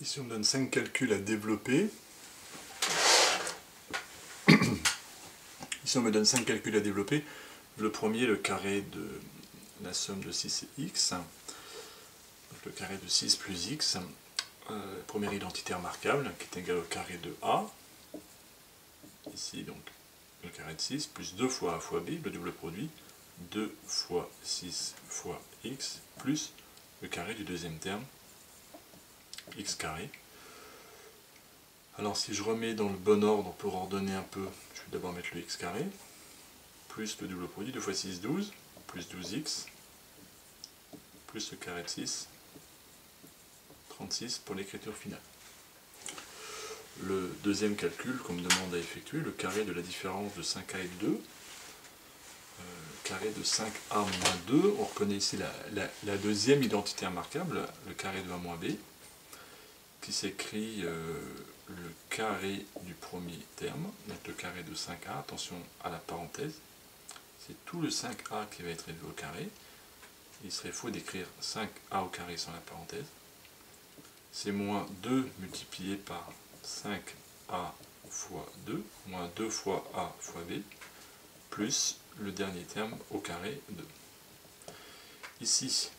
Ici on me donne 5 calculs à développer. Ici on me donne 5 calculs à développer. Le premier, le carré de la somme de 6 et x. Donc le carré de 6 plus x. Première identité remarquable qui est égale au carré de a. Ici donc le carré de 6 plus 2 fois a fois b, le double produit. 2 fois 6 fois x plus le carré du deuxième terme, x carré. Alors si je remets dans le bon ordre pour ordonner un peu, je vais d'abord mettre le x carré, plus le double produit, 2 fois 6, 12, plus 12x, plus le carré de 6, 36 pour l'écriture finale. Le deuxième calcul qu'on me demande à effectuer, le carré de la différence de 5a et 2, carré de 5a moins 2, on reconnaît ici la deuxième identité remarquable, le carré de a moins b, qui s'écrit le carré du premier terme, donc le carré de 5a, attention à la parenthèse, c'est tout le 5a qui va être élevé au carré. Il serait faux d'écrire 5a au carré sans la parenthèse. C'est moins 2 multiplié par 5a fois 2, moins 2 fois a fois b, plus le dernier terme au carré 2. Ici,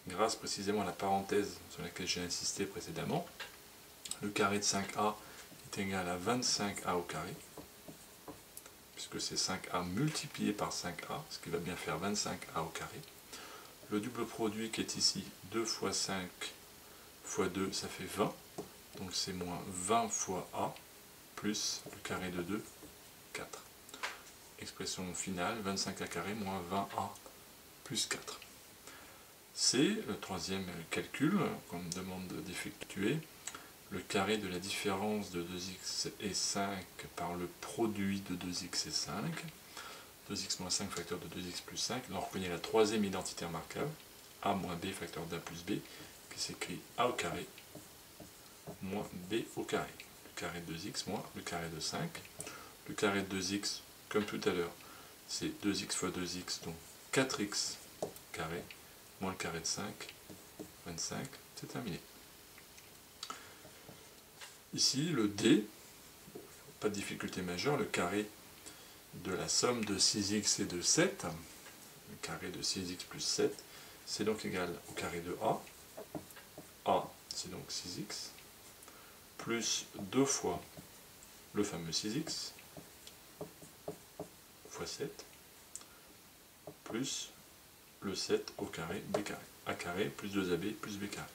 grâce précisément à la parenthèse sur laquelle j'ai insisté précédemment, le carré de 5a est égal à 25a au carré, puisque c'est 5a multiplié par 5a, ce qui va bien faire 25a au carré. Le double produit qui est ici, 2 fois 5 fois 2, ça fait 20, donc c'est moins 20 fois a, plus le carré de 2, 4. Expression finale, 25a carré moins 20a plus 4. C'est le troisième calcul qu'on me demande d'effectuer, le carré de la différence de 2x et 5 par le produit de 2x et 5. 2x moins 5 facteur de 2x plus 5. Là on reconnaît la troisième identité remarquable, a moins b facteur d'a plus b, qui s'écrit a au carré moins b au carré. Le carré de 2x moins le carré de 5. Le carré de 2x, comme tout à l'heure, c'est 2x fois 2x, donc 4x carré, moins le carré de 5, 25, c'est terminé. Ici, le D, pas de difficulté majeure, le carré de la somme de 6x et de 7, le carré de 6x plus 7, c'est donc égal au carré de A. A, c'est donc 6x, plus 2 fois le fameux 6x, fois 7, plus le 7 au carré b carré. A carré plus 2ab plus b carré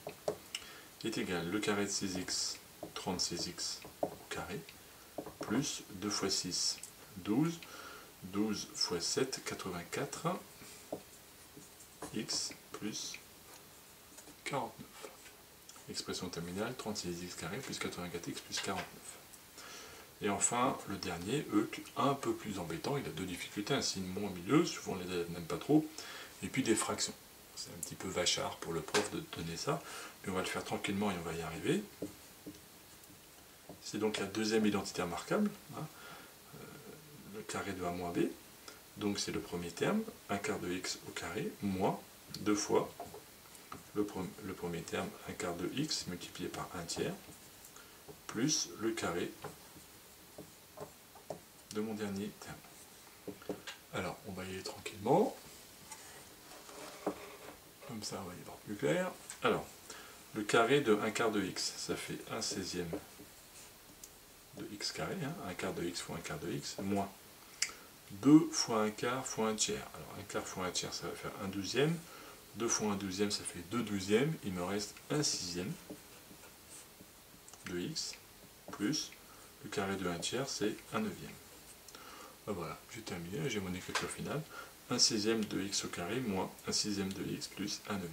est égal le carré de 6x, 36x au carré, plus 2 fois 6, 12, 12 fois 7, 84, x plus 49. Expression terminale, 36x carré plus 84x plus 49. Et enfin, le dernier, E, un peu plus embêtant, il a deux difficultés, un signe moins au milieu, souvent on les élèves n'aiment pas trop, et puis des fractions. C'est un petit peu vachard pour le prof de donner ça, mais on va le faire tranquillement et on va y arriver. C'est donc la deuxième identité remarquable, hein, le carré de a moins b, donc c'est le premier terme, 1 quart de x au carré, moins 2 fois le premier terme, 1 quart de x multiplié par 1 tiers, plus le carré de mon dernier terme. Alors, on va y aller tranquillement. Comme ça, on va y voir plus clair. Alors, le carré de 1 quart de x, ça fait 1 16e de x carré, hein, 1 quart de x fois 1 quart de x, moins 2 fois 1 quart fois 1 tiers. Alors, 1 quart fois 1 tiers, ça va faire 1 douzième. 2 fois 1 douzième, ça fait 2 douzièmes. Il me reste 1 sixième de x, plus le carré de 1 tiers, c'est 1 neuvième. Ben voilà, j'ai terminé, j'ai mon écriture finale. 1 sixième de x au carré moins 1 sixième de x plus 1 neuvième.